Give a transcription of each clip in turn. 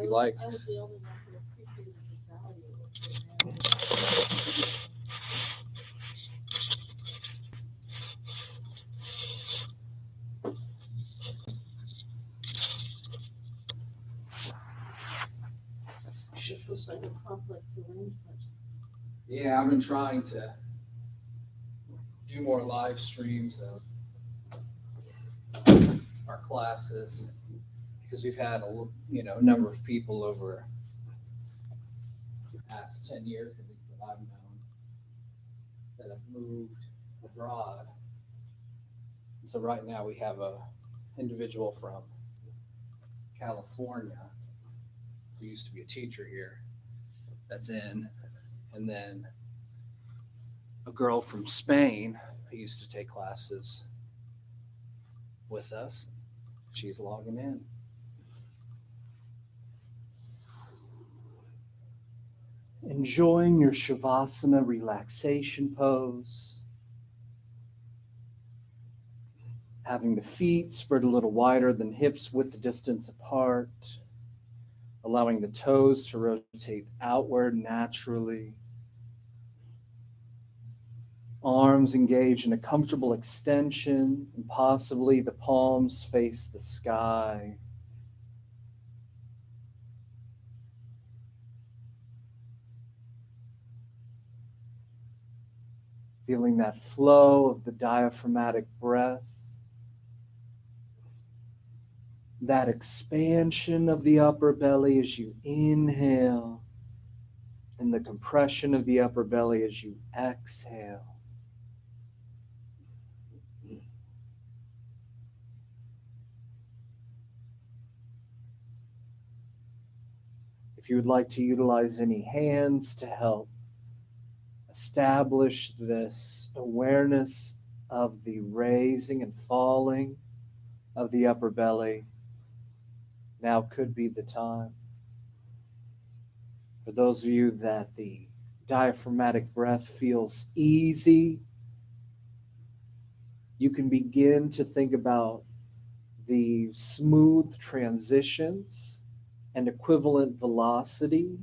Like, yeah, I've been trying to do more live streams of our classes because we've had a number of people over the past 10 years, at least that I've known, that have moved abroad. So right now we have a individual from California who used to be a teacher here that's in, and then a girl from Spain who used to take classes with us. She's logging in. Enjoying your Shavasana relaxation pose. Having the feet spread a little wider than hips width the distance apart. Allowing the toes to rotate outward naturally. Arms engage in a comfortable extension, and possibly the palms face the sky. Feeling that flow of the diaphragmatic breath, that expansion of the upper belly as you inhale, and the compression of the upper belly as you exhale. If you would like to utilize any hands to help establish this awareness of the raising and falling of the upper belly, now could be the time. For those of you that the diaphragmatic breath feels easy, you can begin to think about the smooth transitions and equivalent velocity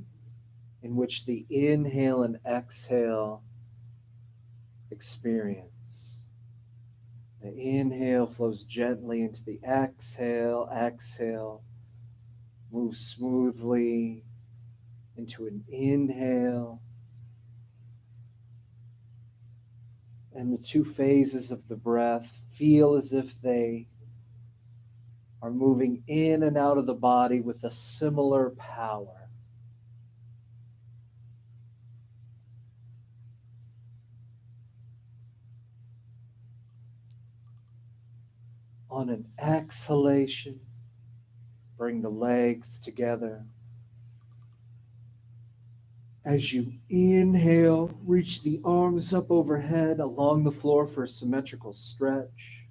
in which the inhale and exhale experience. The inhale flows gently into the exhale. Exhale moves smoothly into an inhale. And the two phases of the breath feel as if they are moving in and out of the body with a similar power. On an exhalation, bring the legs together. As you inhale, reach the arms up overhead along the floor for a symmetrical stretch.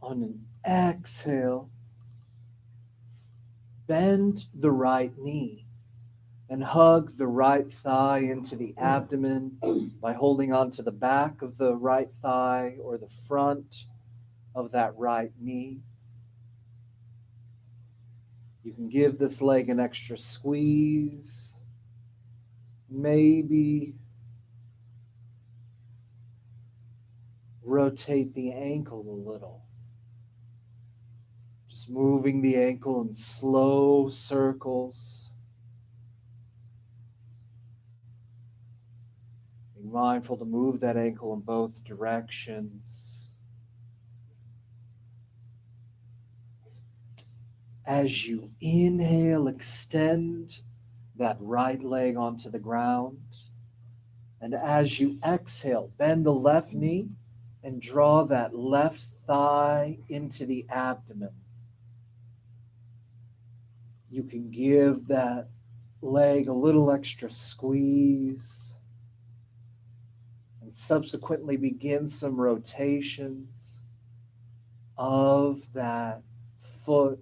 On an exhale, bend the right knee and hug the right thigh into the abdomen by holding onto the back of the right thigh or the front of that right knee. You can give this leg an extra squeeze, maybe rotate the ankle a little. Just moving the ankle in slow circles. Being mindful to move that ankle in both directions. As you inhale, extend that right leg onto the ground. And as you exhale, bend the left knee and draw that left thigh into the abdomen. You can give that leg a little extra squeeze and subsequently begin some rotations of that foot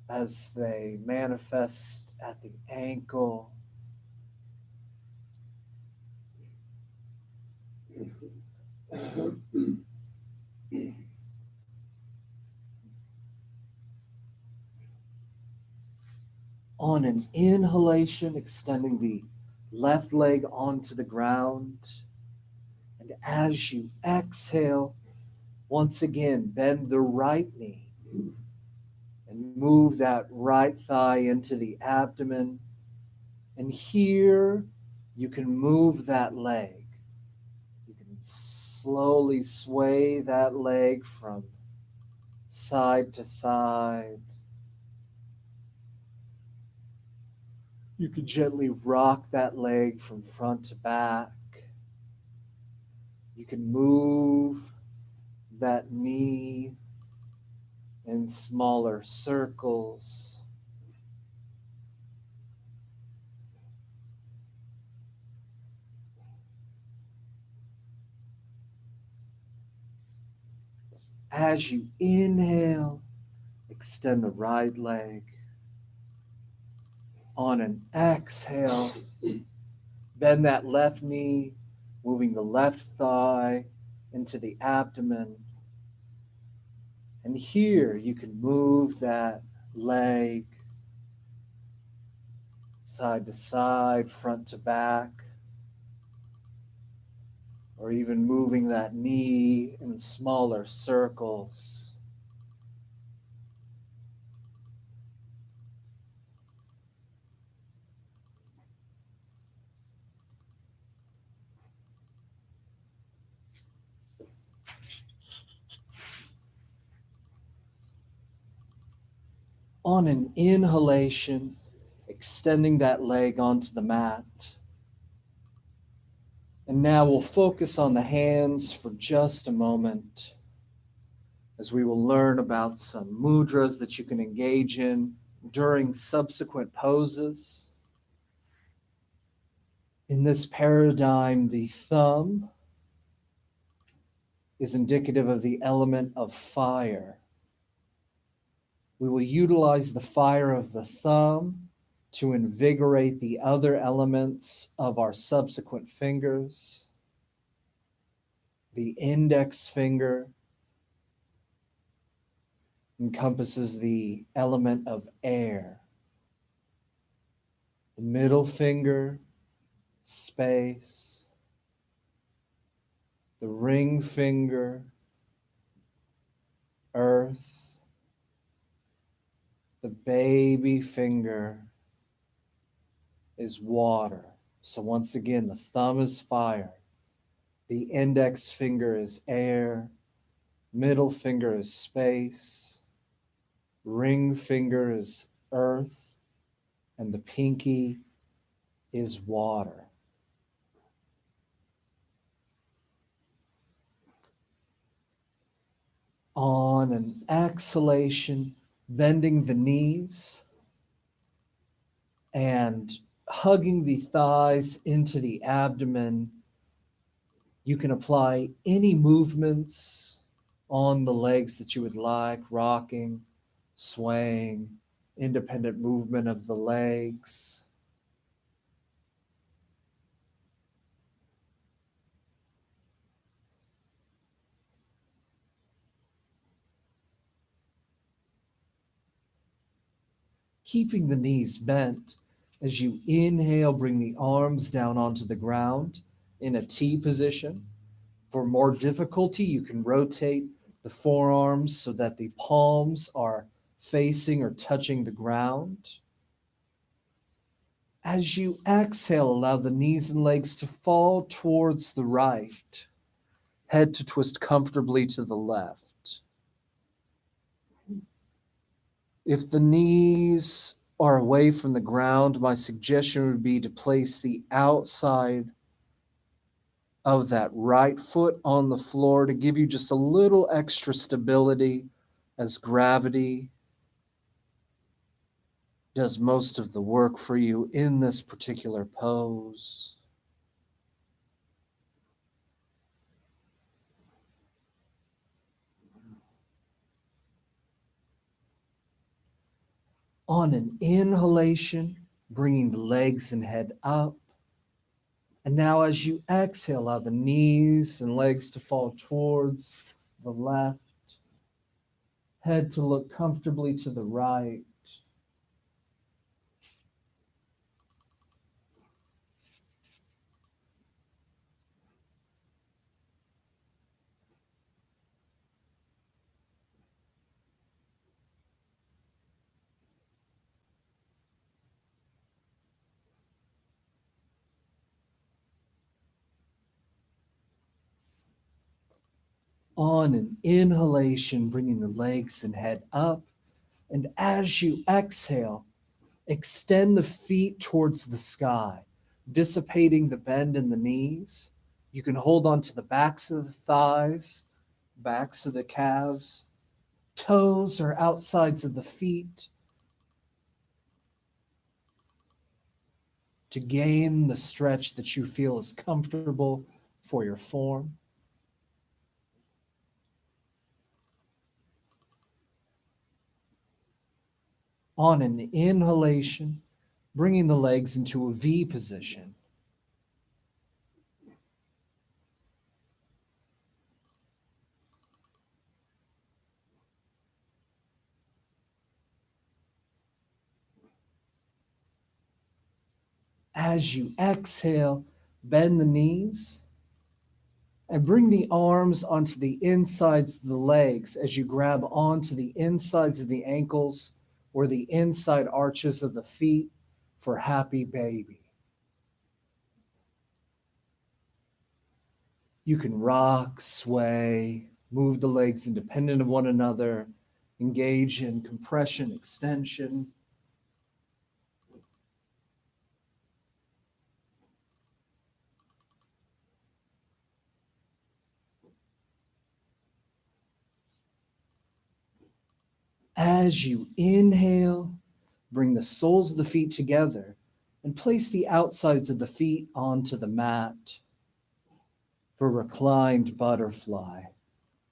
as they manifest at the ankle. On an inhalation, extending the left leg onto the ground. And as you exhale, once again, bend the right knee and move that right thigh into the abdomen. And here you can move that leg. You can slowly sway that leg from side to side. You can gently rock that leg from front to back. You can move that knee in smaller circles. As you inhale, extend the right leg. On an exhale, bend that left knee, moving the left thigh into the abdomen. And here you can move that leg side to side, front to back, or even moving that knee in smaller circles. On an inhalation, extending that leg onto the mat. And now we'll focus on the hands for just a moment as we will learn about some mudras that you can engage in during subsequent poses. In this paradigm, the thumb is indicative of the element of fire. We will utilize the fire of the thumb to invigorate the other elements of our subsequent fingers. The index finger encompasses the element of air. The middle finger, space. The ring finger, earth. The baby finger is water. So once again, the thumb is fire. The index finger is air. Middle finger is space. Ring finger is earth. And the pinky is water. On an exhalation, bending the knees and hugging the thighs into the abdomen. You can apply any movements on the legs that you would like, rocking, swaying, independent movement of the legs. Keeping the knees bent. As you inhale, bring the arms down onto the ground in a T position. For more difficulty, you can rotate the forearms so that the palms are facing or touching the ground. As you exhale, allow the knees and legs to fall towards the right, head to twist comfortably to the left. If the knees are away from the ground, my suggestion would be to place the outside of that right foot on the floor to give you just a little extra stability as gravity does most of the work for you in this particular pose. On an inhalation, bringing the legs and head up. And now as you exhale, allow the knees and legs to fall towards the left, head to look comfortably to the right. On an inhalation, bringing the legs and head up. And as you exhale, extend the feet towards the sky, dissipating the bend in the knees. You can hold on to the backs of the thighs, backs of the calves, toes or outsides of the feet to gain the stretch that you feel is comfortable for your form. On an inhalation, bringing the legs into a V position. As you exhale, bend the knees and bring the arms onto the insides of the legs as you grab onto the insides of the ankles or the inside arches of the feet for happy baby. You can rock, sway, move the legs independent of one another, engage in compression, extension. As you inhale, bring the soles of the feet together and place the outsides of the feet onto the mat for reclined butterfly.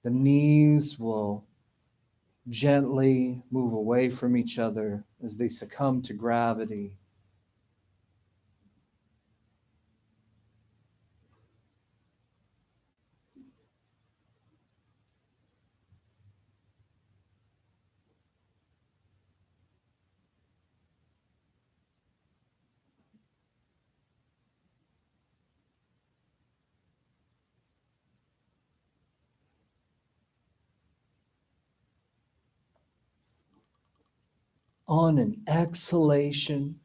The knees will gently move away from each other as they succumb to gravity. On an exhalation,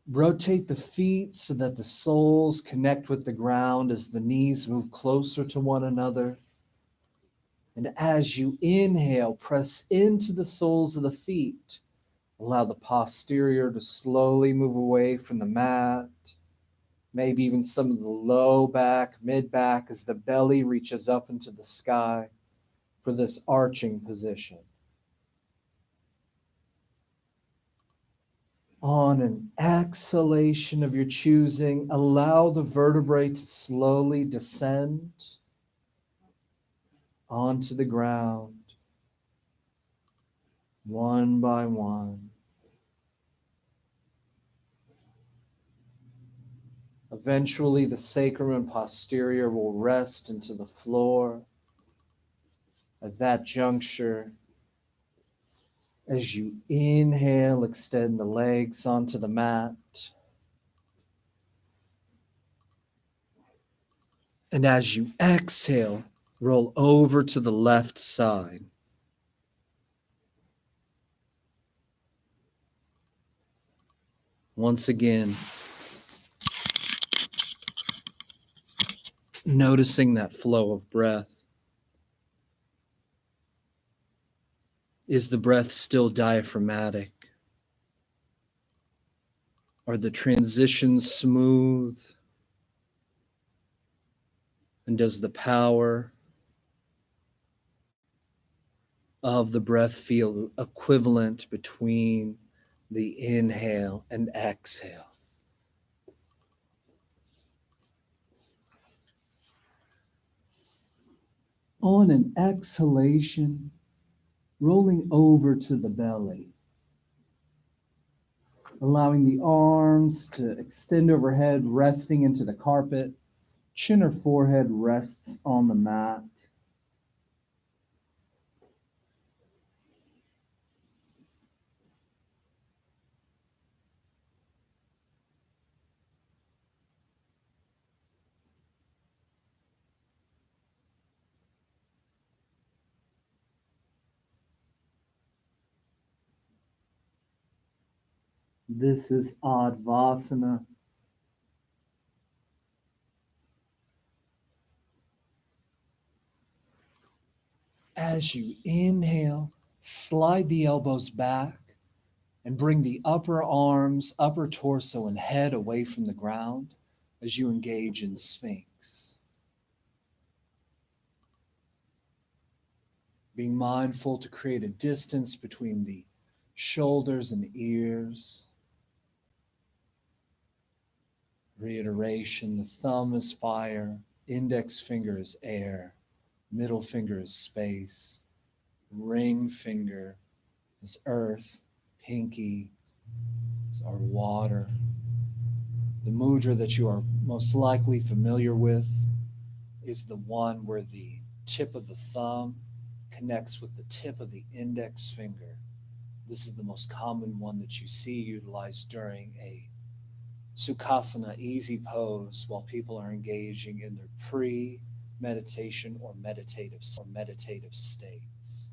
rotate the feet so that the soles connect with the ground as the knees move closer to one another. And as you inhale, press into the soles of the feet. Allow the posterior to slowly move away from the mat. Maybe even some of the low back, mid back as the belly reaches up into the sky for this arching position. On an exhalation of your choosing, allow the vertebrae to slowly descend onto the ground, one by one. Eventually, the sacrum and posterior will rest into the floor. At that juncture, as you inhale, extend the legs onto the mat. And as you exhale, roll over to the left side. Once again, noticing that flow of breath. Is the breath still diaphragmatic? Are the transitions smooth? And does the power of the breath feel equivalent between the inhale and exhale? On an exhalation, rolling over to the belly. allowing the arms to extend overhead, resting into the carpet. Chin or forehead rests on the mat. This is Advasana. As you inhale, slide the elbows back and bring the upper arms, upper torso, and head away from the ground as you engage in Sphinx. Being mindful to create a distance between the shoulders and ears. Reiteration, the thumb is fire, index finger is air, middle finger is space, ring finger is earth, pinky is our water. The mudra that you are most likely familiar with is the one where the tip of the thumb connects with the tip of the index finger. This is the most common one that you see utilized during a Sukhasana, easy pose, while people are engaging in their pre-meditation or meditative states.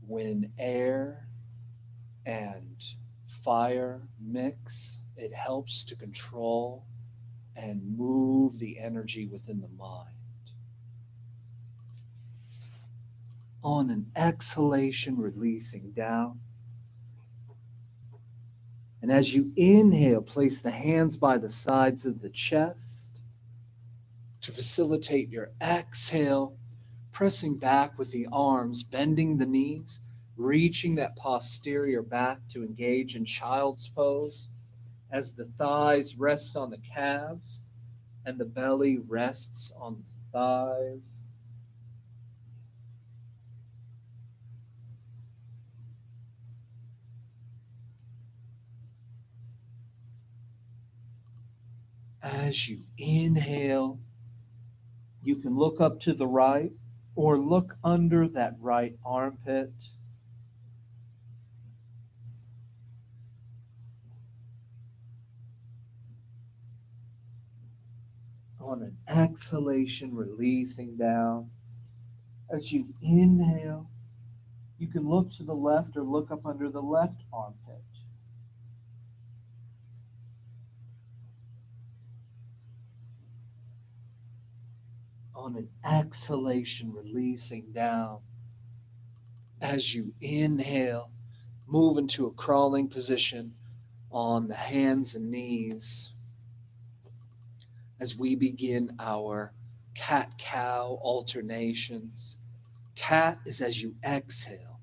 When air and fire mix, it helps to control and move the energy within the mind. On an exhalation, releasing down. And as you inhale, place the hands by the sides of the chest. To facilitate your exhale, pressing back with the arms, bending the knees, reaching that posterior back to engage in child's pose as the thighs rest on the calves and the belly rests on the thighs. As you inhale, you can look up to the right or look under that right armpit. On an exhalation, releasing down. As you inhale, you can look to the left or look up under the left armpit. On an exhalation, releasing down. As you inhale, move into a crawling position on the hands and knees as we begin our cat-cow alternations. Cat is as you exhale.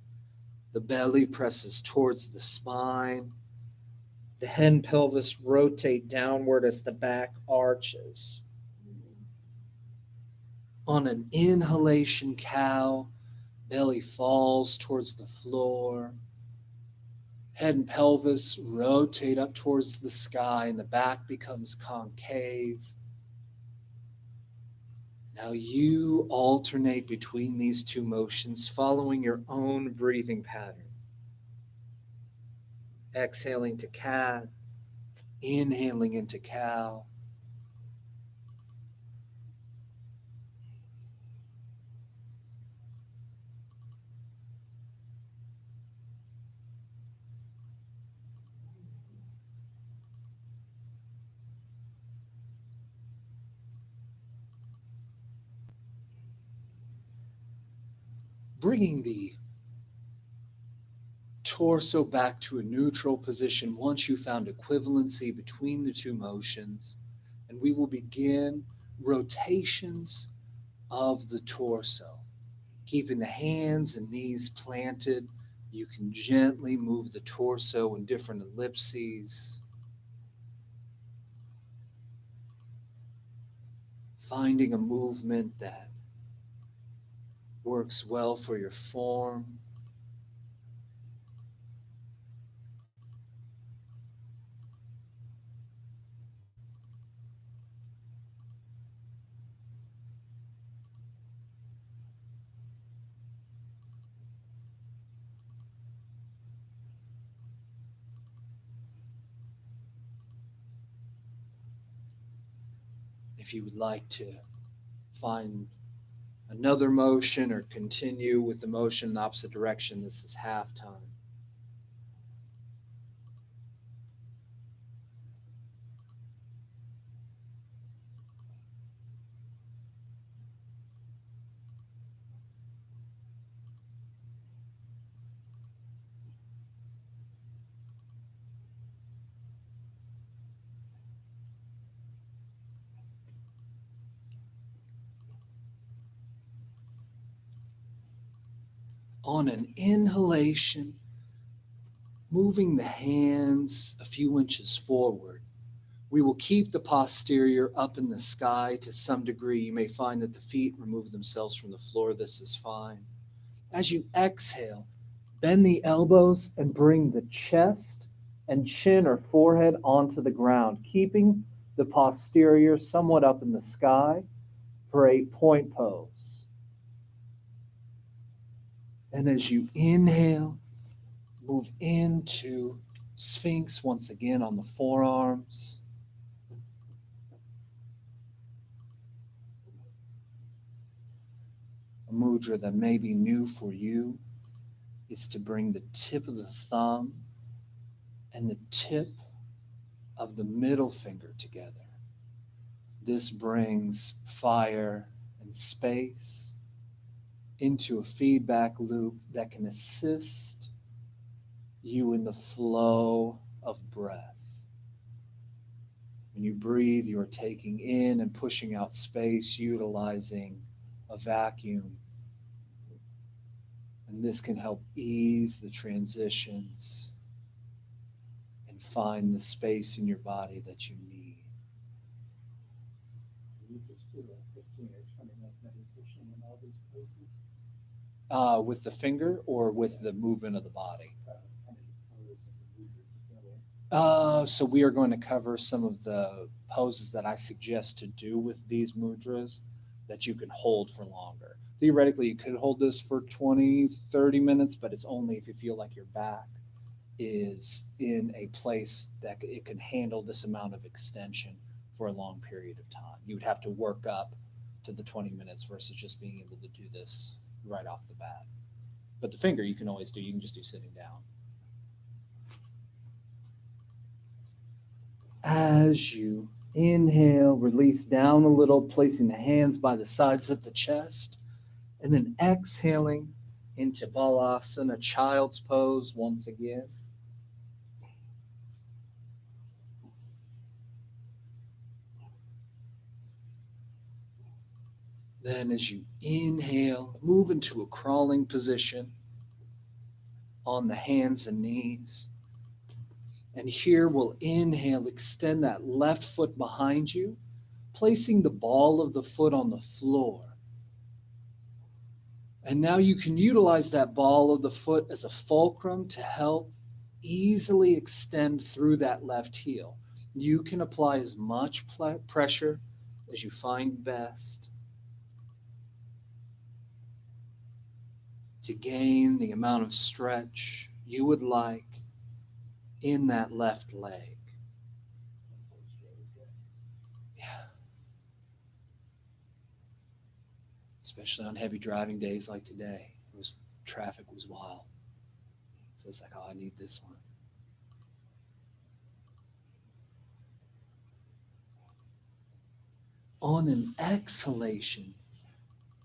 The belly presses towards the spine. The head and pelvis rotate downward as the back arches. On an inhalation, cow, belly falls towards the floor. Head and pelvis rotate up towards the sky and the back becomes concave. Now you alternate between these two motions, following your own breathing pattern. Exhaling to cat, inhaling into cow. Bringing the torso back to a neutral position once you found equivalency between the two motions, and we will begin rotations of the torso. Keeping the hands and knees planted, you can gently move the torso in different ellipses. Finding a movement that works well for your form. If you would like to find another motion or continue with the motion in the opposite direction, this is half time. On an inhalation, moving the hands a few inches forward, we will keep the posterior up in the sky to some degree. You may find that the feet remove themselves from the floor. This is fine. As you exhale, bend the elbows and bring the chest and chin or forehead onto the ground, keeping the posterior somewhat up in the sky for a point pose. And as you inhale, move into Sphinx once again on the forearms. A mudra that may be new for you is to bring the tip of the thumb and the tip of the middle finger together. This brings fire and space into a feedback loop that can assist you in the flow of breath. When you breathe, you are taking in and pushing out space, utilizing a vacuum. And this can help ease the transitions and find the space in your body that you need. You just do a 15 or 20-minute meditation in all these places. With the finger or with the movement of the body? Kind of pose and mudra together. So we are going to cover some of the poses that I suggest to do with these mudras that you can hold for longer. Theoretically, you could hold this for 20, 30 minutes, but it's only if you feel like your back is in a place that it can handle this amount of extension for a long period of time. You would have to work up to the 20 minutes versus just being able to do this right off the bat. But the finger you can always do, you can just do sitting down. As you inhale, release down a little, placing the hands by the sides of the chest, and then exhaling into Balasana, child's pose once again. Then as you inhale, move into a crawling position on the hands and knees. And here we'll inhale, extend that left foot behind you, placing the ball of the foot on the floor. And now you can utilize that ball of the foot as a fulcrum to help easily extend through that left heel. You can apply as much pressure as you find best to gain the amount of stretch you would like in that left leg. Yeah. Especially on heavy driving days like today. Traffic was wild. So it's like, oh, I need this one. On an exhalation,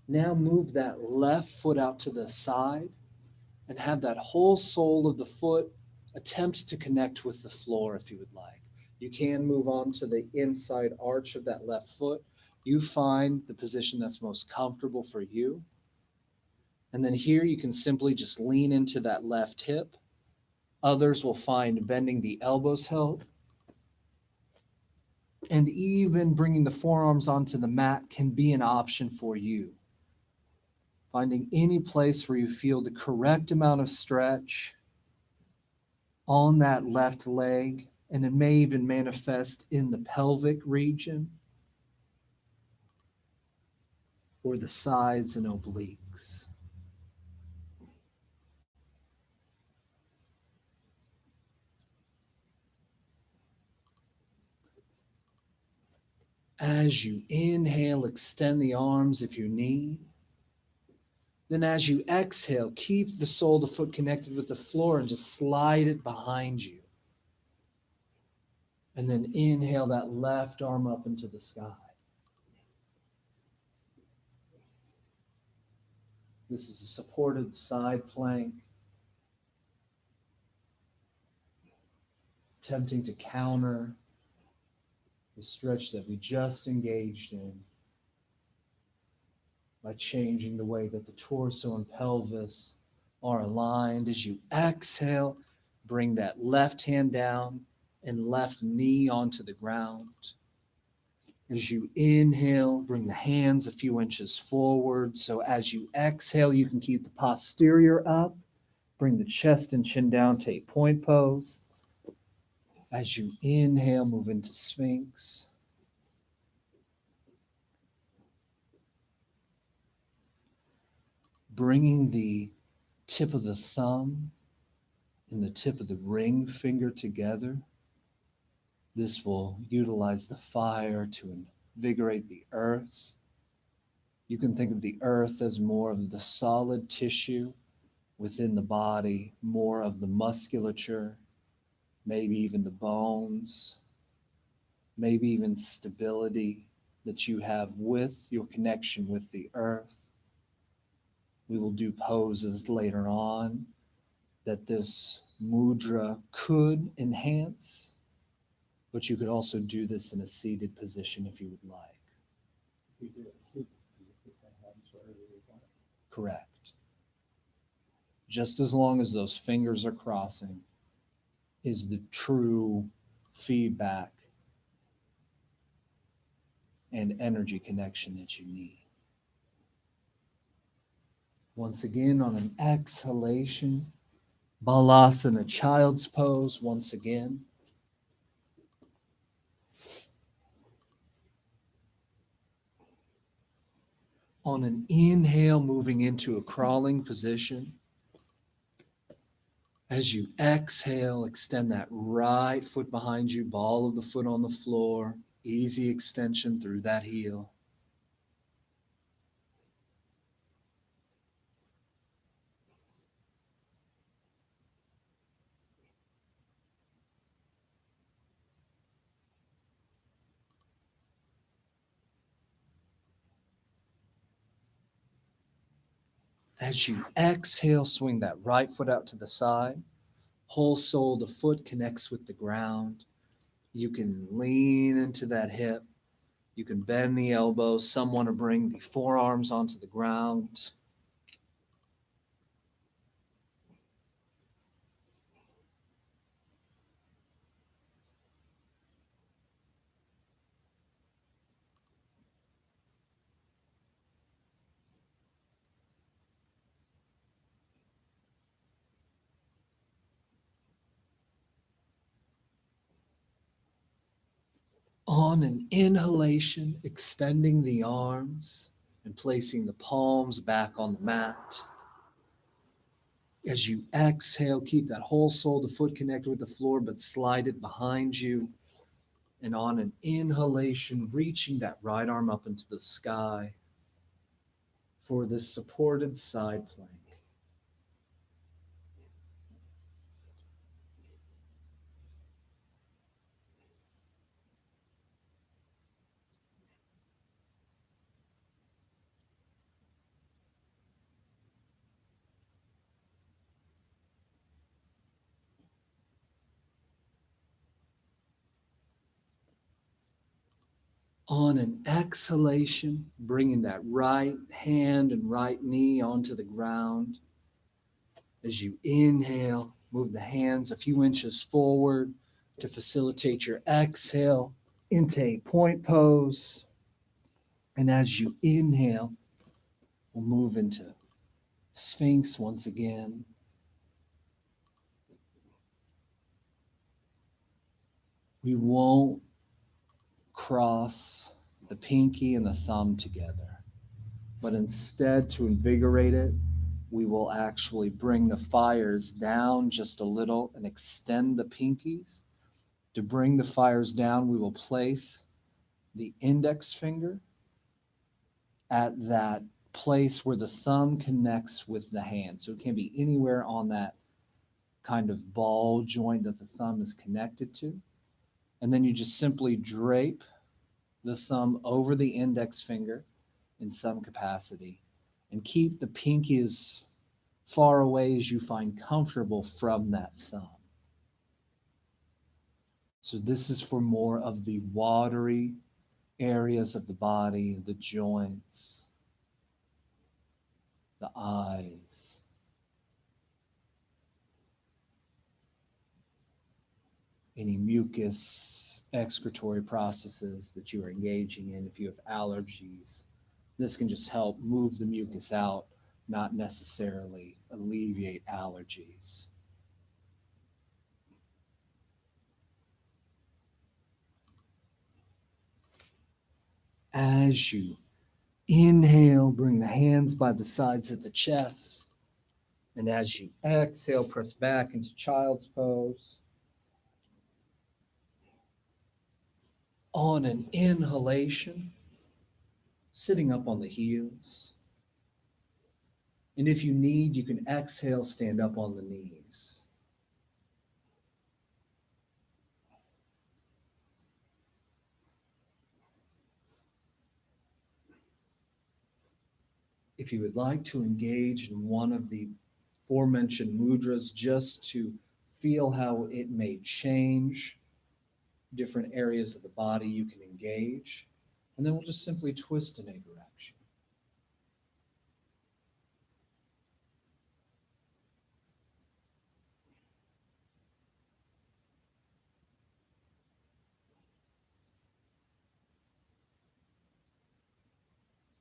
now move that left foot out to the side and have that whole sole of the foot attempt to connect with the floor if you would like. You can move on to the inside arch of that left foot. You find the position that's most comfortable for you. And then here you can simply just lean into that left hip. Others will find bending the elbows help. And even bringing the forearms onto the mat can be an option for you. Finding any place where you feel the correct amount of stretch on that left leg, and it may even manifest in the pelvic region or the sides and obliques. As you inhale, extend the arms if you need. Then as you exhale, keep the sole of the foot connected with the floor and just slide it behind you. And then inhale that left arm up into the sky. This is a supported side plank. Attempting to counter the stretch that we just engaged in by changing the way that the torso and pelvis are aligned. As you exhale, bring that left hand down and left knee onto the ground. As you inhale, bring the hands a few inches forward. So as you exhale, you can keep the posterior up. Bring the chest and chin down to a point pose. As you inhale, move into Sphinx. Bringing the tip of the thumb and the tip of the ring finger together. This will utilize the fire to invigorate the earth. You can think of the earth as more of the solid tissue within the body, more of the musculature, maybe even the bones, maybe even stability that you have with your connection with the earth. We will do poses later on that this mudra could enhance, but you could also do this in a seated position if you would like. If you do it seated, you put the hands wherever you want. Correct. Just as long as those fingers are crossing is the true feedback and energy connection that you need. Once again, on an exhalation, Balasana, child's pose once again. On an inhale, moving into a crawling position. As you exhale, extend that right foot behind you, ball of the foot on the floor, easy extension through that heel. As you exhale, swing that right foot out to the side. Whole sole of the foot connects with the ground. You can lean into that hip. You can bend the elbows. Some want to bring the forearms onto the ground. On an inhalation, extending the arms and placing the palms back on the mat. As you exhale, keep that whole sole of the foot connected with the floor, but slide it behind you. And on an inhalation, reaching that right arm up into the sky for this supported side plank. On an exhalation, bringing that right hand and right knee onto the ground. As you inhale, move the hands a few inches forward to facilitate your exhale into a point pose. And as you inhale, we'll move into Sphinx once again. We won't cross the pinky and the thumb together, but instead, to invigorate it, we will actually bring the fires down just a little and extend the pinkies. To bring the fires down, we will place the index finger at that place where the thumb connects with the hand. So it can be anywhere on that kind of ball joint that the thumb is connected to. And then you just simply drape the thumb over the index finger in some capacity and keep the pinky as far away as you find comfortable from that thumb. So this is for more of the watery areas of the body, the joints, the eyes. Any mucus excretory processes that you are engaging in. If you have allergies, this can just help move the mucus out, not necessarily alleviate allergies. As you inhale, bring the hands by the sides of the chest. And as you exhale, press back into child's pose. On an inhalation, sitting up on the heels. And if you need, you can exhale, stand up on the knees. If you would like to engage in one of the aforementioned mudras just to feel how it may change different areas of the body, you can engage. And then we'll just simply twist in a direction.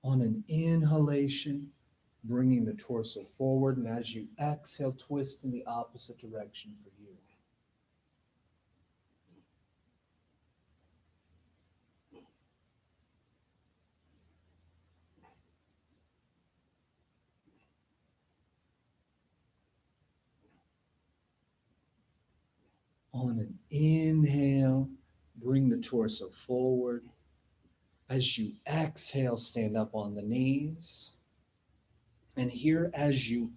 On an inhalation, bringing the torso forward, and as you exhale, twist in the opposite direction for you. On an inhale, bring the torso forward. As you exhale, stand up on the knees. And here, as you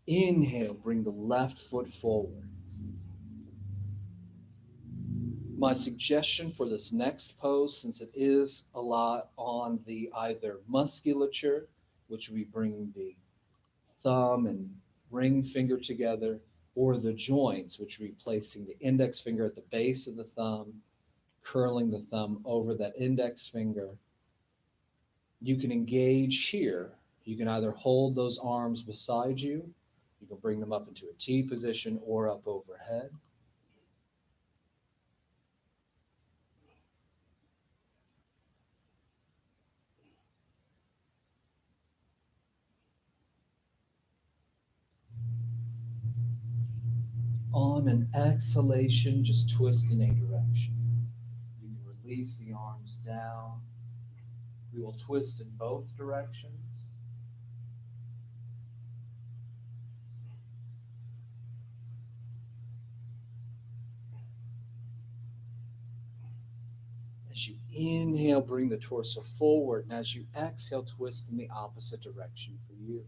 inhale, bring the left foot forward. My suggestion for this next pose, since it is a lot on the either musculature, which we bring the thumb and ring finger together, or the joints, which we placing the index finger at the base of the thumb, curling the thumb over that index finger. You can engage here. You can either hold those arms beside you, you can bring them up into a T position or up overhead. On an exhalation, just twist in a direction. You can release the arms down. We will twist in both directions. As you inhale, bring the torso forward, and as you exhale, twist in the opposite direction for you.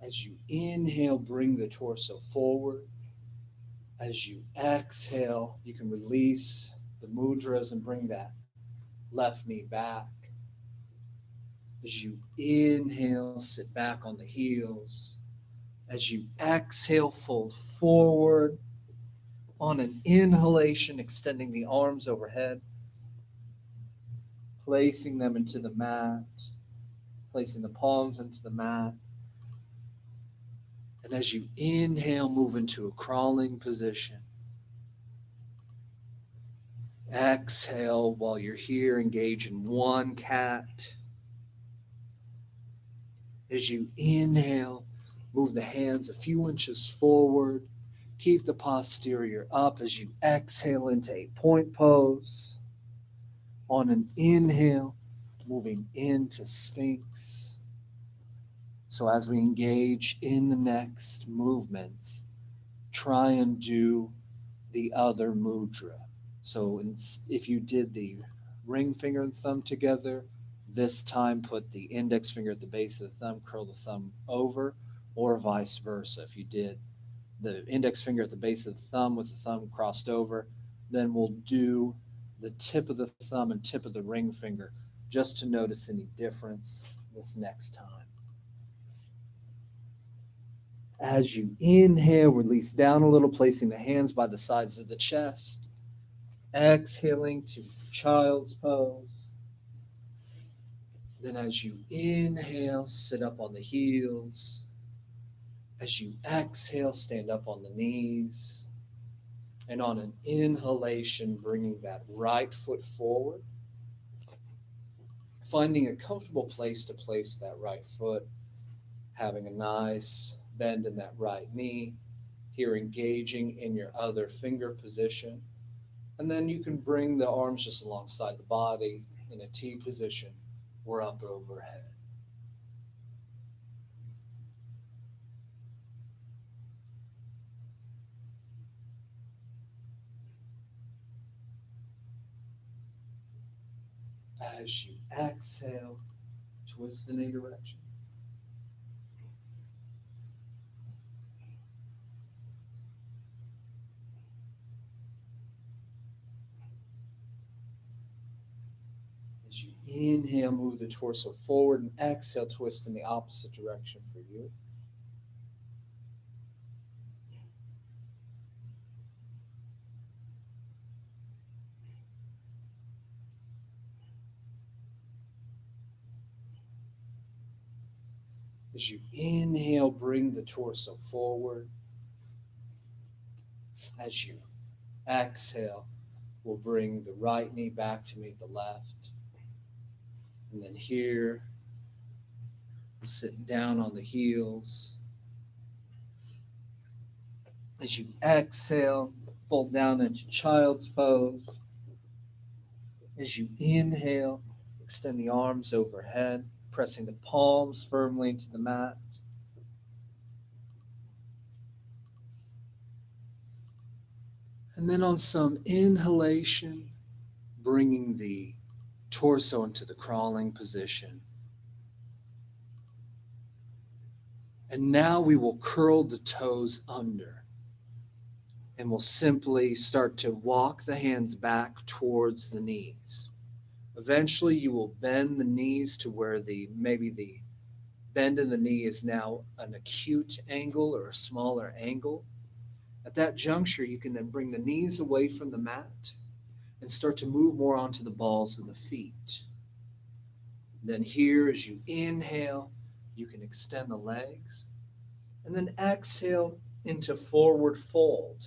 As you inhale, bring the torso forward. As you exhale, you can release the mudras and bring that left knee back. As you inhale, sit back on the heels. As you exhale, fold forward. On an inhalation, extending the arms overhead, placing them into the mat, placing the palms into the mat. And as you inhale, move into a crawling position. Exhale while you're here, engage in one cat. As you inhale, move the hands a few inches forward. Keep the posterior up as you exhale into a point pose. On an inhale, moving into Sphinx. So as we engage in the next movements, try and do the other mudra. So if you did the ring finger and thumb together, this time put the index finger at the base of the thumb, curl the thumb over, or vice versa. If you did the index finger at the base of the thumb with the thumb crossed over, then we'll do the tip of the thumb and tip of the ring finger just to notice any difference this next time. As you inhale, release down a little, placing the hands by the sides of the chest. Exhaling to child's pose. Then as you inhale, sit up on the heels. As you exhale, stand up on the knees. And on an inhalation, bringing that right foot forward. Finding a comfortable place to place that right foot. Having a nice bend in that right knee. Here engaging in your other finger position. And then you can bring the arms just alongside the body in a T position or up overhead. As you exhale, twist in a direction. As you inhale, move the torso forward, and exhale, twist in the opposite direction for you. As you inhale, bring the torso forward. As you exhale, we'll bring the right knee back to meet the left. And then here, we'll sit down on the heels. As you exhale, fold down into child's pose. As you inhale, extend the arms overhead, pressing the palms firmly into the mat. And then on some inhalation, bringing the torso into the crawling position. And now we will curl the toes under. And we'll simply start to walk the hands back towards the knees. Eventually you will bend the knees to where maybe the bend in the knee is now an acute angle or a smaller angle. At that juncture, you can then bring the knees away from the mat and start to move more onto the balls of the feet. Then here, as you inhale, you can extend the legs and then exhale into forward fold.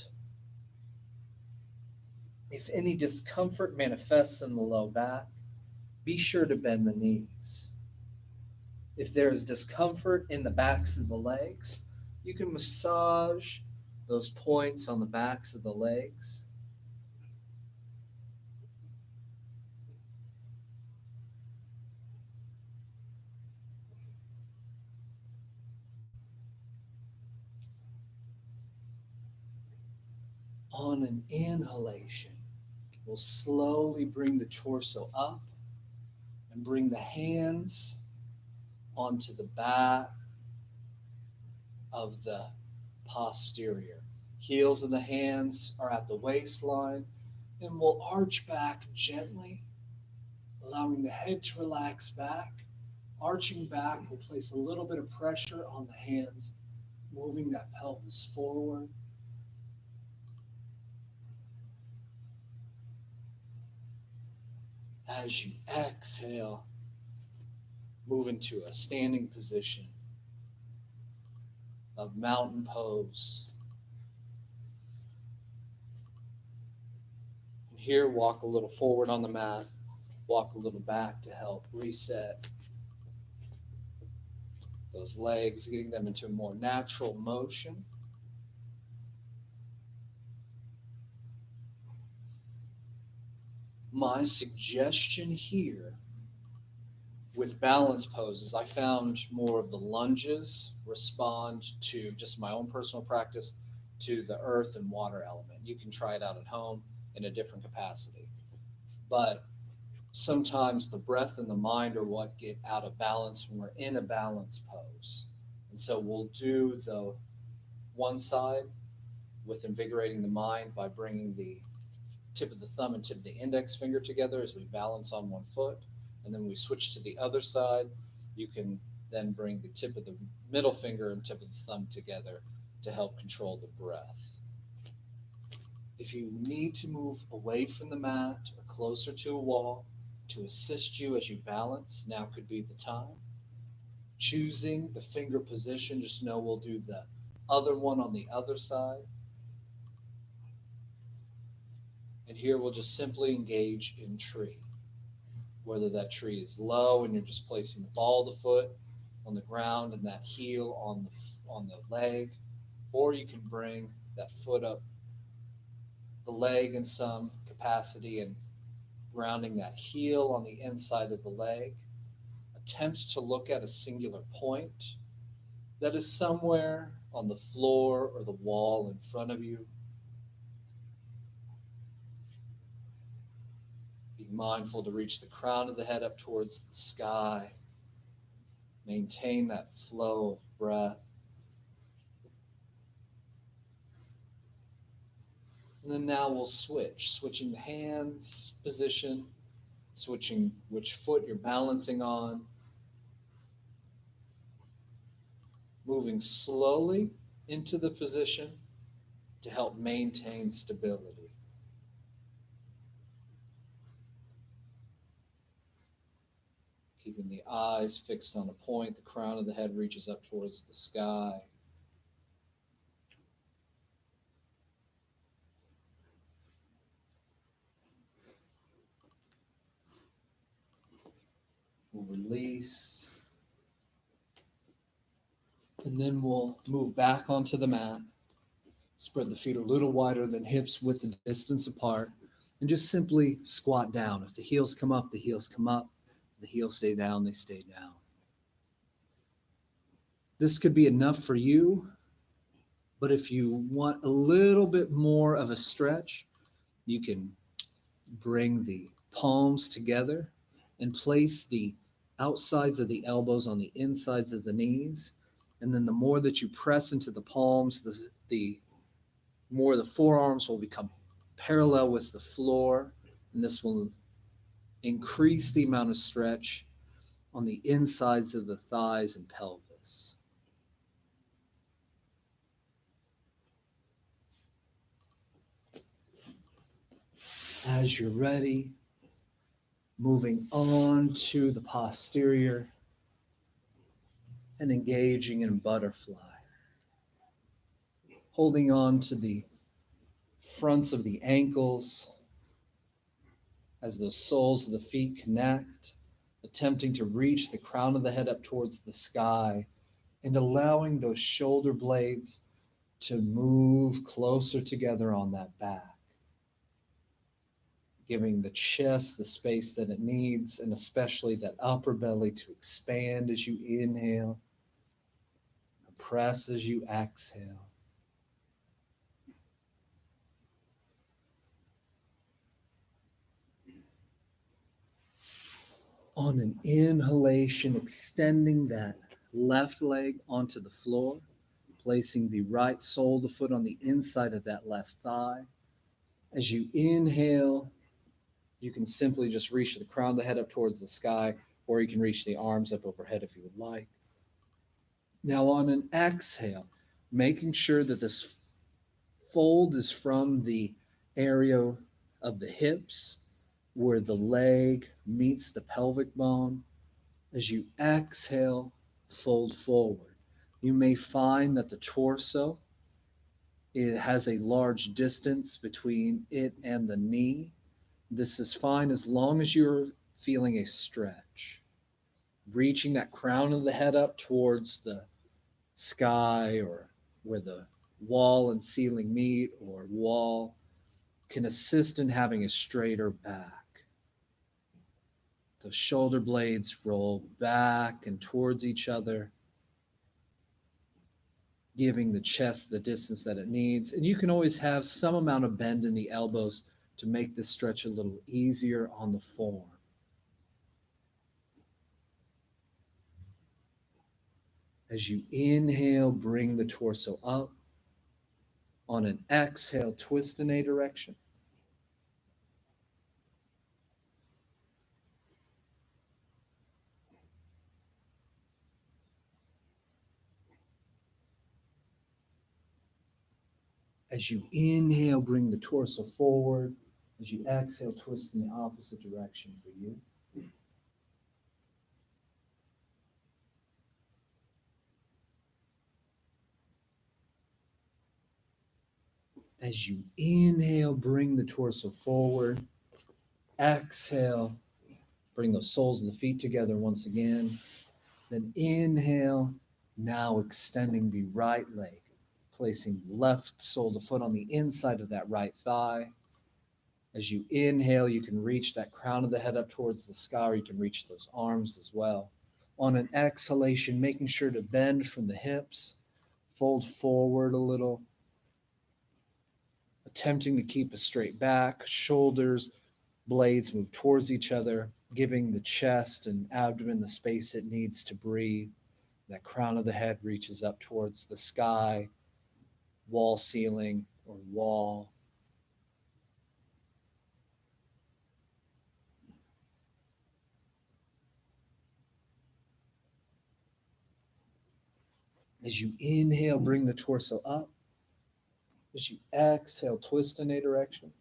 If any discomfort manifests in the low back, be sure to bend the knees. If there is discomfort in the backs of the legs, you can massage those points on the backs of the legs. On an inhalation, we'll slowly bring the torso up and bring the hands onto the back of the posterior. Heels of the hands are at the waistline, and we'll arch back gently, allowing the head to relax back. Arching back will place a little bit of pressure on the hands, moving that pelvis forward. As you exhale, move into a standing position of mountain pose. And here, walk a little forward on the mat, walk a little back to help reset those legs, getting them into a more natural motion. My suggestion here with balance poses, I found more of the lunges respond to just my own personal practice to the earth and water element. You can try it out at home in a different capacity. But sometimes the breath and the mind are what get out of balance when we're in a balance pose. And so we'll do the one side with invigorating the mind by bringing the tip of the thumb and tip of the index finger together as we balance on one foot. And then we switch to the other side. You can then bring the tip of the middle finger and tip of the thumb together to help control the breath. If you need to move away from the mat or closer to a wall to assist you as you balance, now could be the time. Choosing the finger position, just know we'll do the other one on the other side. And here we'll just simply engage in tree. Whether that tree is low and you're just placing the ball of the foot on the ground and that heel on the leg, or you can bring that foot up the leg in some capacity and grounding that heel on the inside of the leg. Attempt to look at a singular point that is somewhere on the floor or the wall in front of you. Be mindful to reach the crown of the head up towards the sky. Maintain that flow of breath. And then now we'll switching the hands position, switching which foot you're balancing on. Moving slowly into the position to help maintain stability. Keeping the eyes fixed on a point, the crown of the head reaches up towards the sky. We'll release. And then we'll move back onto the mat. Spread the feet a little wider than hips with the distance apart. And just simply squat down. If the heels come up, the heels come up. If the heels stay down, they stay down. This could be enough for you. But if you want a little bit more of a stretch, you can bring the palms together and place the outsides of the elbows on the insides of the knees. And then the more that you press into the palms, the more the forearms will become parallel with the floor. And this will increase the amount of stretch on the insides of the thighs and pelvis. As you're ready, moving on to the posterior and engaging in butterfly. Holding on to the fronts of the ankles as the soles of the feet connect, attempting to reach the crown of the head up towards the sky and allowing those shoulder blades to move closer together on that back. Giving the chest the space that it needs, and especially that upper belly to expand as you inhale, compress as you exhale. On an inhalation, extending that left leg onto the floor, placing the right sole of the foot on the inside of that left thigh. As you inhale, you can simply just reach the crown of the head up towards the sky, or you can reach the arms up overhead if you would like. Now on an exhale, making sure that this fold is from the area of the hips where the leg meets the pelvic bone. As you exhale, fold forward. You may find that the torso, it has a large distance between it and the knee. This is fine as long as you're feeling a stretch. Reaching that crown of the head up towards the sky or where the wall and ceiling meet or wall can assist in having a straighter back. The shoulder blades roll back and towards each other, giving the chest the distance that it needs. And you can always have some amount of bend in the elbows to make this stretch a little easier on the form. As you inhale, bring the torso up. On an exhale, twist in a direction. As you inhale, bring the torso forward. As you exhale, twist in the opposite direction for you. As you inhale, bring the torso forward. Exhale, bring the soles of the feet together once again. Then inhale, now extending the right leg, placing left sole of the foot on the inside of that right thigh. As you inhale, you can reach that crown of the head up towards the sky, or you can reach those arms as well. On an exhalation, making sure to bend from the hips, fold forward a little, attempting to keep a straight back, shoulders, blades move towards each other, giving the chest and abdomen the space it needs to breathe. That crown of the head reaches up towards the sky, wall, ceiling, or wall. As you inhale, bring the torso up. As you exhale, twist in a direction.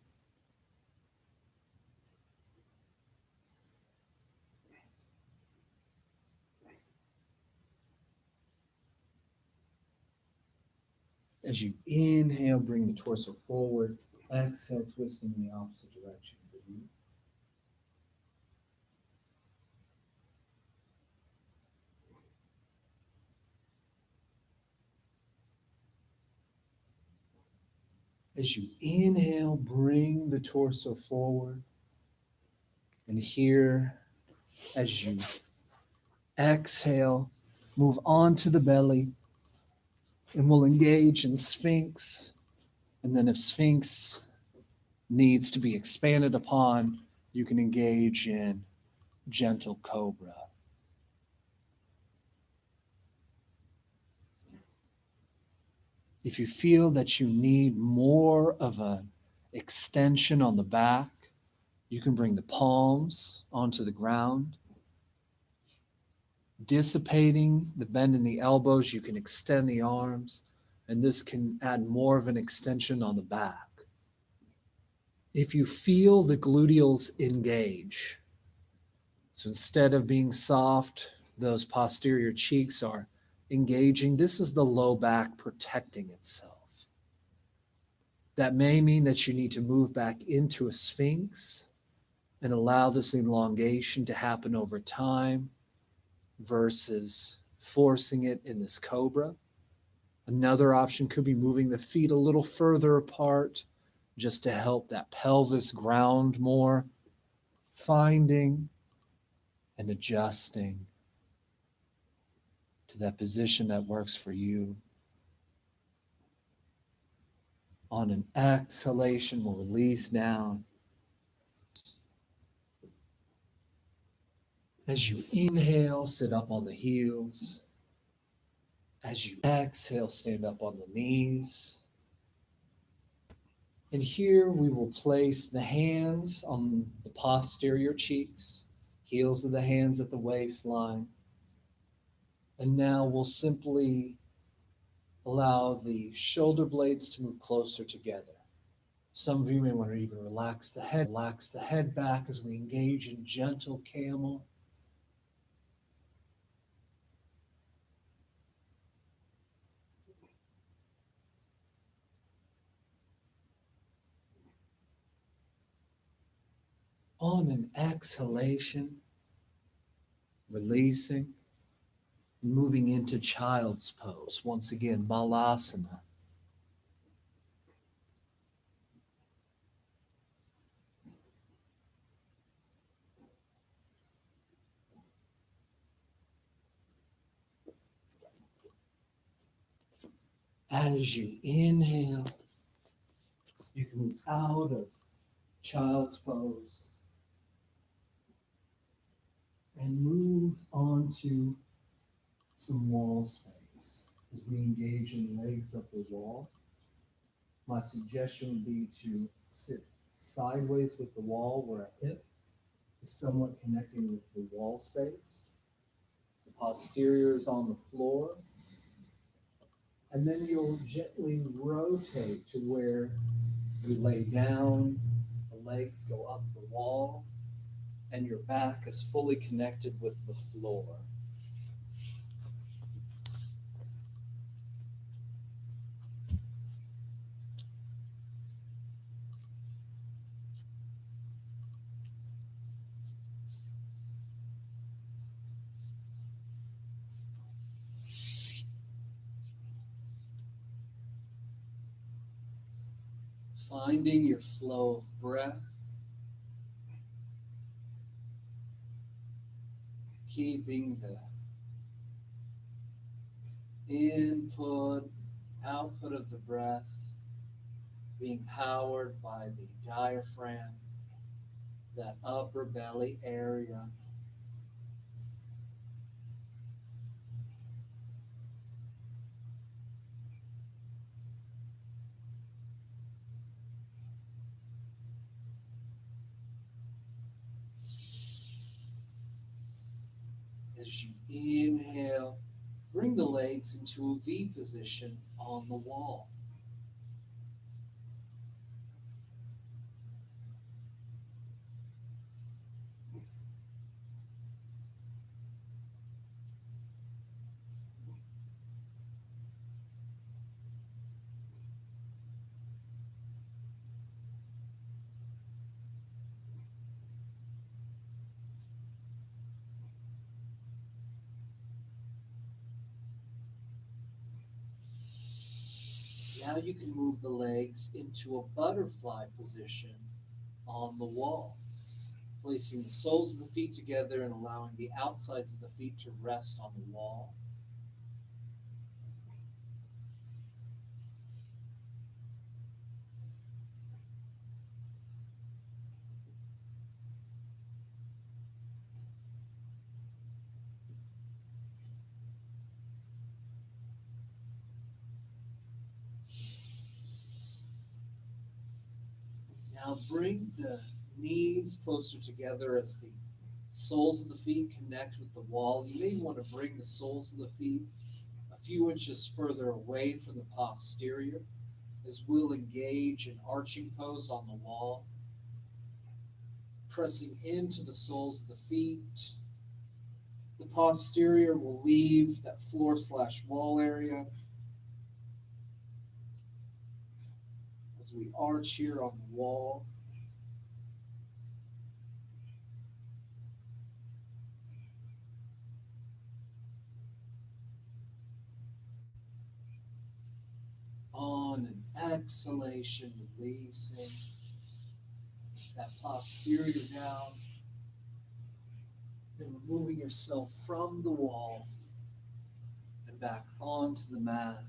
As you inhale, bring the torso forward. Exhale, twisting in the opposite direction for you. As you inhale, bring the torso forward. And here, as you exhale, move on to the belly. And we'll engage in Sphinx. And then if Sphinx needs to be expanded upon, you can engage in gentle cobra. If you feel that you need more of an extension on the back, you can bring the palms onto the ground. Dissipating the bend in the elbows, you can extend the arms, and this can add more of an extension on the back. If you feel the gluteals engage, so instead of being soft, those posterior cheeks are engaging. This is the low back protecting itself. That may mean that you need to move back into a Sphinx and allow this elongation to happen over time versus forcing it in this cobra. Another option could be moving the feet a little further apart just to help that pelvis ground more, finding and adjusting to that position that works for you. On an exhalation, we'll release down. As you inhale, sit up on the heels. As you exhale, stand up on the knees. And here we will place the hands on the posterior cheeks, heels of the hands at the waistline. And now we'll simply allow the shoulder blades to move closer together. Some of you may want to even relax the head back as we engage in gentle camel. On an exhalation, releasing, moving into child's pose. Once again, Balasana. As you inhale, you can move out of child's pose and move onto some wall space as we engage in the legs of the wall. My suggestion would be to sit sideways with the wall where a hip is somewhat connecting with the wall space. The posterior is on the floor. And then you'll gently rotate to where you lay down, the legs go up the wall, and your back is fully connected with the floor. Finding your flow of breath, keeping the input, output of the breath being powered by the diaphragm, that upper belly area. As you inhale, bring the legs into a V position on the wall. Now you can move the legs into a butterfly position on the wall, placing the soles of the feet together and allowing the outsides of the feet to rest on the wall. Now bring the knees closer together as the soles of the feet connect with the wall. You may want to bring the soles of the feet a few inches further away from the posterior, as we'll engage in arching pose on the wall, pressing into the soles of the feet. The posterior will leave that floor/wall area as we arch here on the wall. On an exhalation, releasing that posterior down, then removing yourself from the wall and back onto the mat.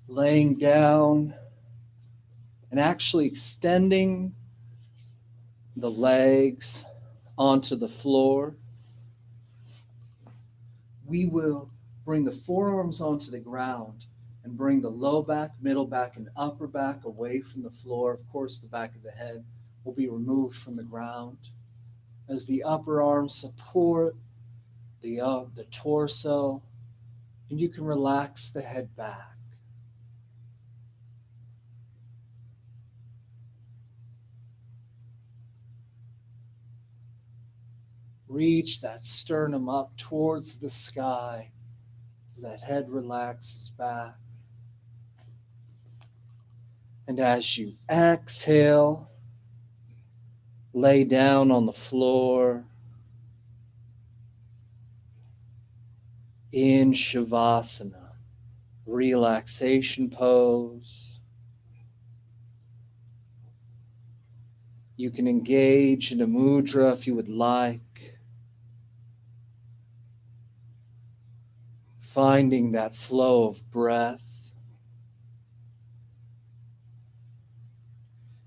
Laying down and actually extending the legs onto the floor. We will bring the forearms onto the ground and bring the low back, middle back, and upper back away from the floor. Of course, the back of the head will be removed from the ground as the upper arms support the torso, and you can relax the head back. Reach that sternum up towards the sky as that head relaxes back. And as you exhale, lay down on the floor in Shavasana, relaxation pose. You can engage in a mudra if you would like, finding that flow of breath.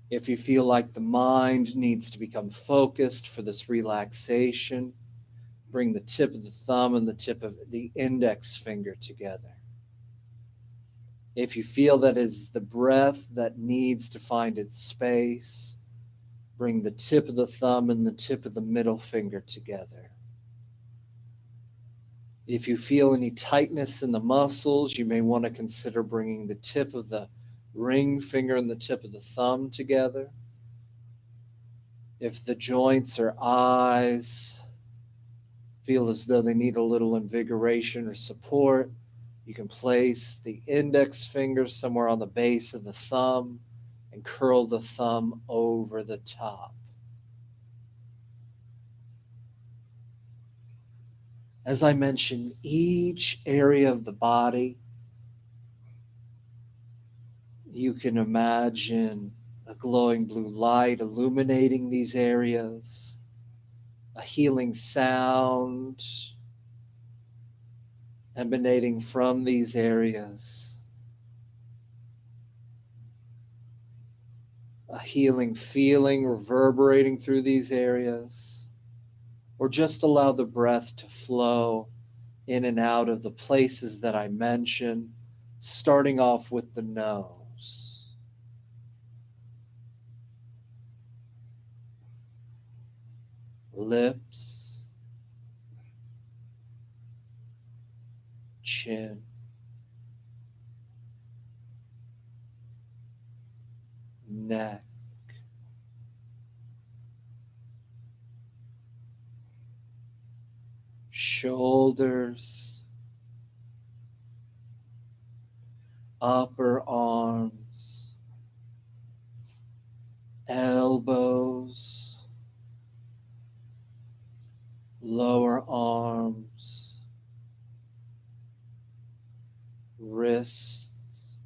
If you feel like the mind needs to become focused for this relaxation, bring the tip of the thumb and the tip of the index finger together. If you feel that is the breath that needs to find its space, bring the tip of the thumb and the tip of the middle finger together. If you feel any tightness in the muscles, you may want to consider bringing the tip of the ring finger and the tip of the thumb together. If the joints or eyes feel as though they need a little invigoration or support, you can place the index finger somewhere on the base of the thumb and curl the thumb over the top. As I mentioned, each area of the body, you can imagine a glowing blue light illuminating these areas, a healing sound emanating from these areas, a healing feeling reverberating through these areas, or just allow the breath to flow in and out of the places that I mentioned, starting off with the nose. Lips, chin, neck, shoulders, upper arms, elbows, lower arms, wrists,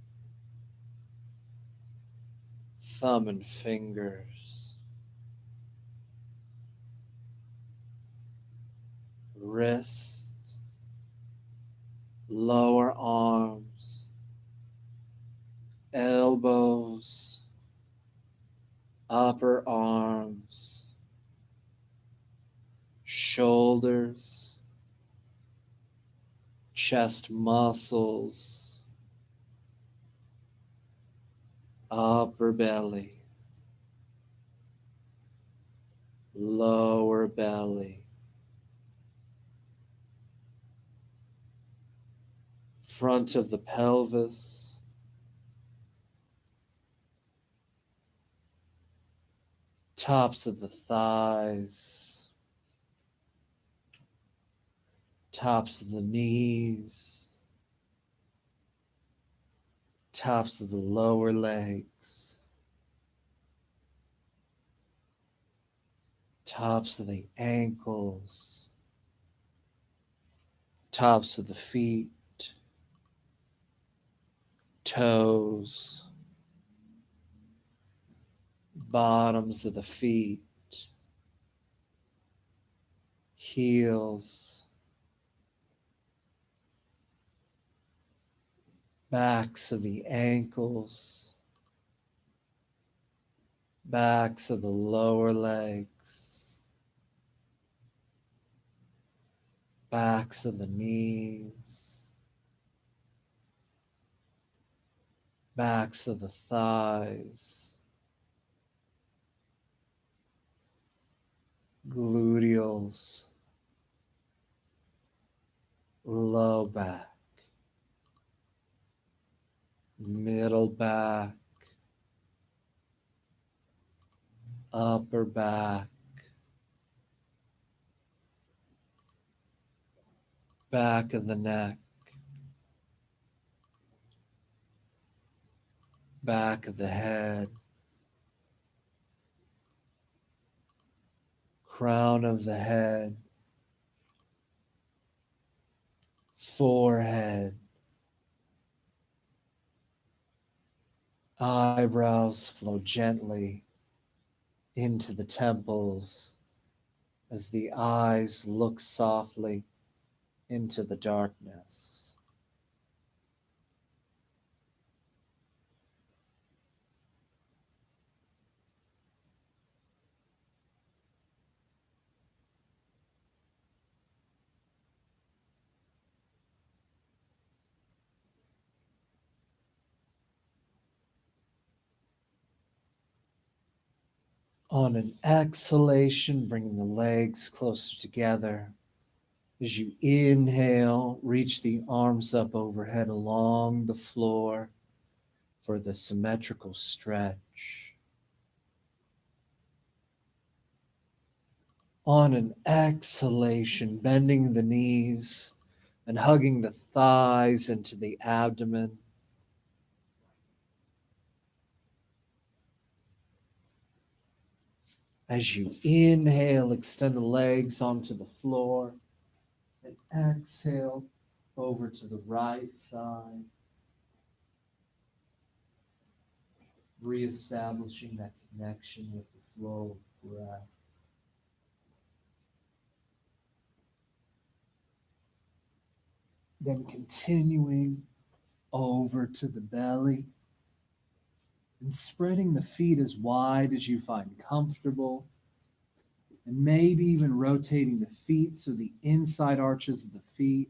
thumb and fingers, wrists, lower arms, elbows, upper arms, shoulders, chest muscles, upper belly, lower belly, front of the pelvis, tops of the thighs, tops of the knees, tops of the lower legs, tops of the ankles, tops of the feet, toes, bottoms of the feet, heels, backs of the ankles, backs of the lower legs, backs of the knees, backs of the thighs, gluteals, low back, middle back, upper back, back of the neck, back of the head, crown of the head, forehead, eyebrows flow gently into the temples as the eyes look softly into the darkness. On an exhalation, bringing the legs closer together. As you inhale, reach the arms up overhead along the floor for the symmetrical stretch. On an exhalation, bending the knees and hugging the thighs into the abdomen. As you inhale, extend the legs onto the floor and exhale over to the right side, reestablishing that connection with the flow of breath. Then continuing over to the belly and spreading the feet as wide as you find comfortable, and maybe even rotating the feet so the inside arches of the feet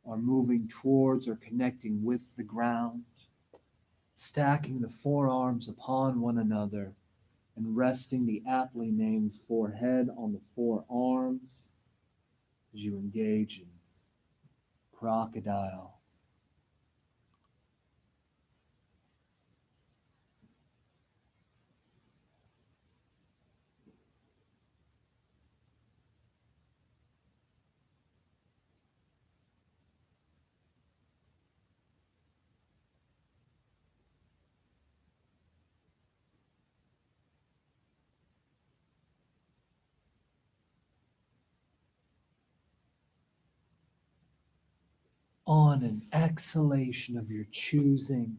are moving towards or connecting with the ground, stacking the forearms upon one another and resting the aptly named forehead on the forearms as you engage in crocodile. On an exhalation of your choosing,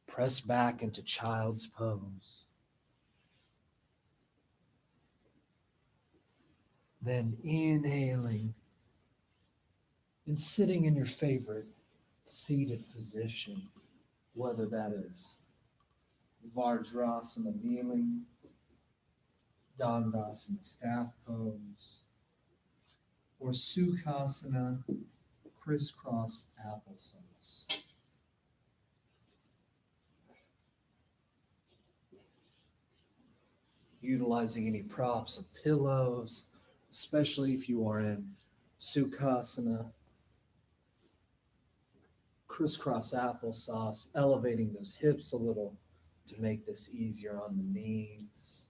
press back into child's pose. Then inhaling and sitting in your favorite seated position, whether that is Vajrasana kneeling, Dandasana staff pose, or Sukhasana crisscross applesauce. Utilizing any props of pillows, especially if you are in Sukhasana crisscross applesauce, elevating those hips a little to make this easier on the knees.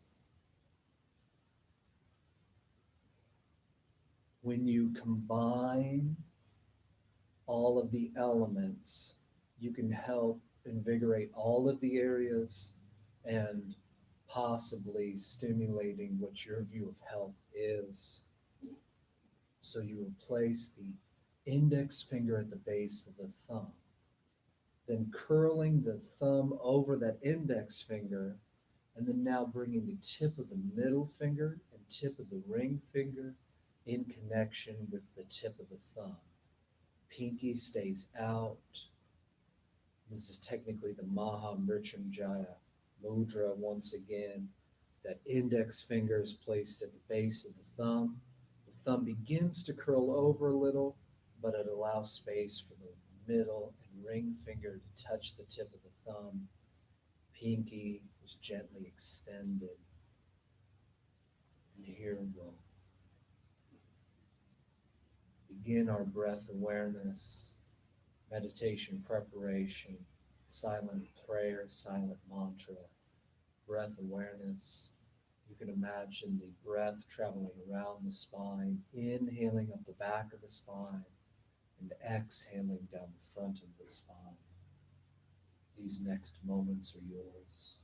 When you combine all of the elements, you can help invigorate all of the areas and possibly stimulating what your view of health is. So you will place the index finger at the base of the thumb, then curling the thumb over that index finger, and then now bringing the tip of the middle finger and tip of the ring finger in connection with the tip of the thumb. Pinky stays out. This is technically the Maha Mrityunjaya mudra once again. That index finger is placed at the base of the thumb. The thumb begins to curl over a little, but it allows space for the middle and ring finger to touch the tip of the thumb. Pinky is gently extended. And here we'll begin our breath awareness, meditation preparation, silent prayer, silent mantra, breath awareness. You can imagine the breath traveling around the spine, inhaling up the back of the spine and exhaling down the front of the spine. These next moments are yours.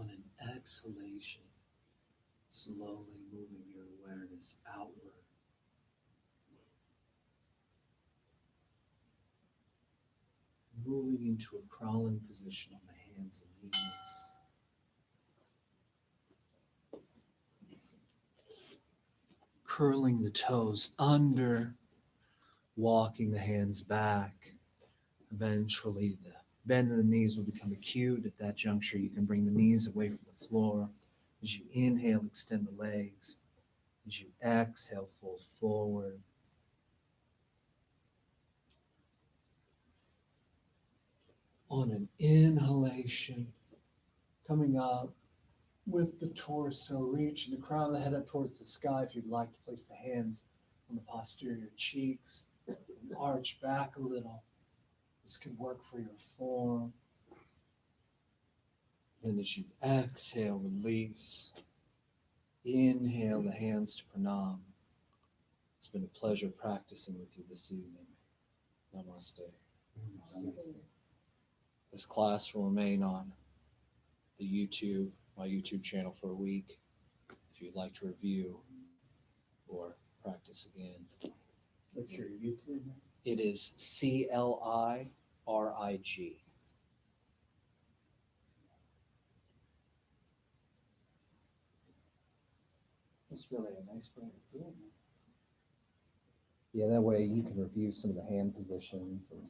On an exhalation, slowly moving your awareness outward. Moving into a crawling position on the hands and knees. Curling the toes under, walking the hands back. Eventually, the bend in the knees will become acute. At that juncture, you can bring the knees away from the floor. As you inhale, extend the legs. As you exhale, fold forward. On an inhalation, coming up with the torso, reaching the crown of the head up towards the sky. If you'd like to place the hands on the posterior cheeks, and arch back a little. This can work for your form. Then as you exhale, release. Inhale the hands to pranam. It's been a pleasure practicing with you this evening. Namaste. This class will remain on my YouTube channel for a week. If you'd like to review or practice again. What's your YouTube name? It is CLIRIG. That's really a nice way of doing it. Yeah, that way you can review some of the hand positions and